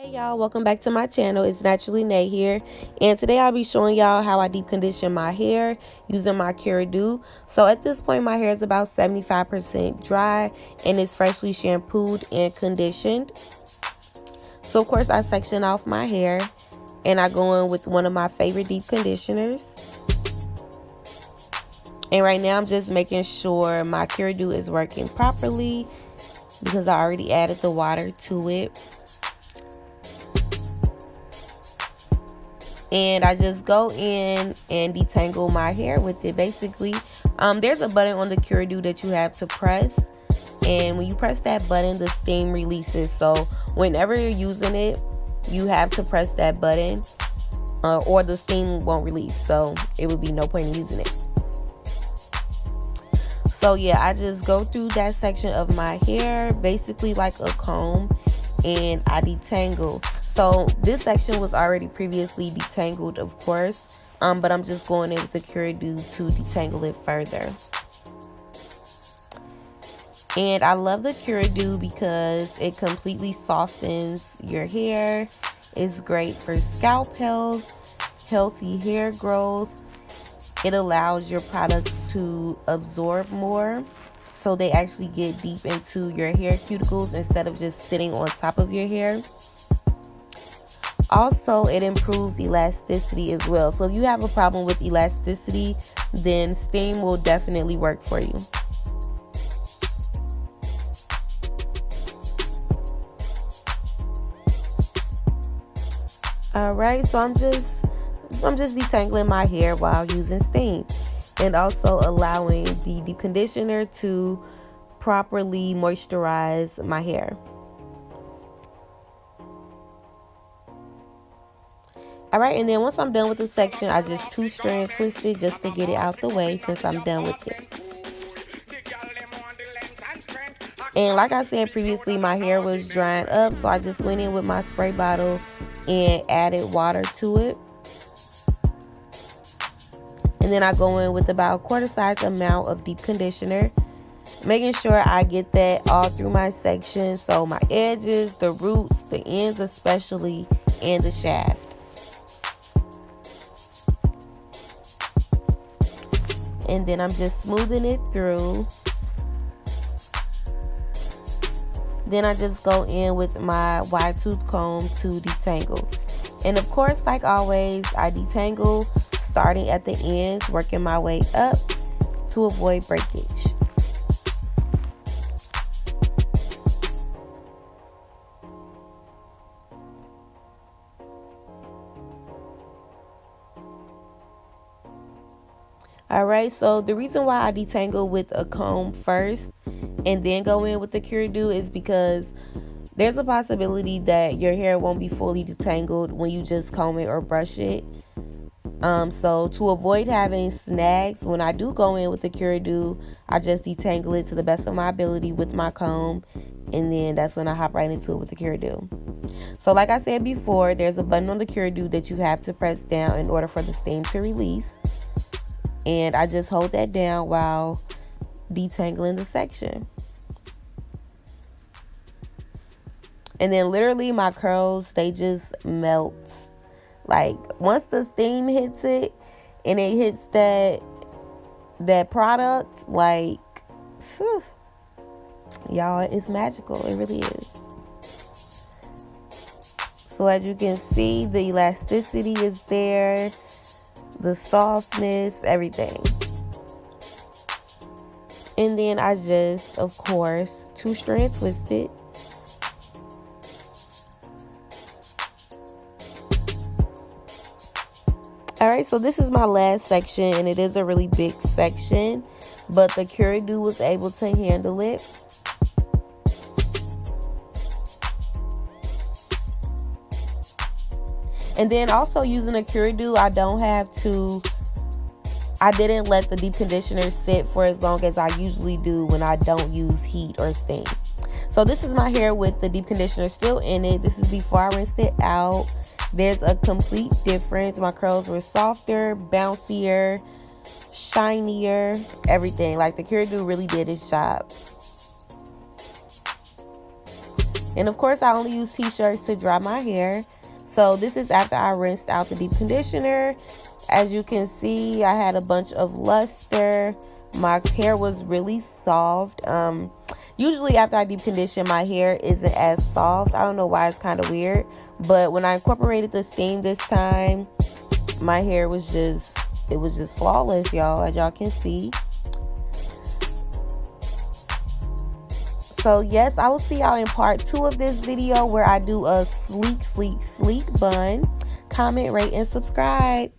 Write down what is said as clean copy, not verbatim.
Hey y'all, welcome back to my channel. It's Naturally Nay here, and today I'll be showing y'all how I deep condition my hair using my Q-Redew. So at this point my hair is about 75% dry and it's freshly shampooed and conditioned. So of course I section off my hair and I go in with one of my favorite deep conditioners. And right now I'm just making sure my Q-Redew is working properly because I already added the water to it. And I just go in and detangle my hair with it. Basically, there's a button on the Q-Redew that you have to press, and when you press that button, the steam releases. So whenever you're using it, you have to press that button, or the steam won't release. So it would be no point in using it. So yeah, I just go through that section of my hair, basically like a comb, and I detangle. So this section was already previously detangled, of course, but I'm just going in with the Q-Redew to detangle it further. And I love the Q-Redew because it completely softens your hair. It's great for scalp health, healthy hair growth. It allows your products to absorb more, so they actually get deep into your hair cuticles instead of just sitting on top of your hair. Also, it improves elasticity as well. So if you have a problem with elasticity, then steam will definitely work for you. Alright, so I'm just detangling my hair while using steam, and also allowing the deep conditioner to properly moisturize my hair. Alright, and then once I'm done with the section, I just two-strand twist it just to get it out the way since I'm done with it. And like I said previously, my hair was drying up, so I just went in with my spray bottle and added water to it. And then I go in with about a quarter size amount of deep conditioner, making sure I get that all through my section, so my edges, the roots, the ends especially, and the shaft. And then I'm just smoothing it through. Then I just go in with my wide tooth comb to detangle. And of course, like always, I detangle starting at the ends, working my way up to avoid breakage. Alright, so the reason why I detangle with a comb first and then go in with the Q-Redew is because there's a possibility that your hair won't be fully detangled when you just comb it or brush it. So to avoid having snags, when I do go in with the Q-Redew, I just detangle it to the best of my ability with my comb, and then that's when I hop right into it with the Q-Redew. So like I said before, there's a button on the Q-Redew that you have to press down in order for the steam to release. And I just hold that down while detangling the section. And then literally my curls, they just melt. Like once the steam hits it and it hits that product, like, y'all, it's magical. It really is. So as you can see, the elasticity is there, the softness, everything. And then I just, of course, two-strand twist it. Alright, so this is my last section, and it is a really big section, but the Q-Redew was able to handle it. And then also using a Q-Redew, I didn't let the deep conditioner sit for as long as I usually do when I don't use heat or steam. So this is my hair with the deep conditioner still in it. This is before I rinsed it out. There's a complete difference. My curls were softer, bouncier, shinier, everything. Like the Q-Redew really did its job. And of course, I only use t-shirts to dry my hair. So this is after I rinsed out the deep conditioner. As you can see, I had a bunch of luster. My hair was really soft. Usually after I deep condition, my hair isn't as soft. I don't know why, it's kind of weird. But when I incorporated the steam this time, my hair was just flawless, y'all, as y'all can see. So yes, I will see y'all in part 2 of this video where I do a sleek bun. Comment, rate, and subscribe.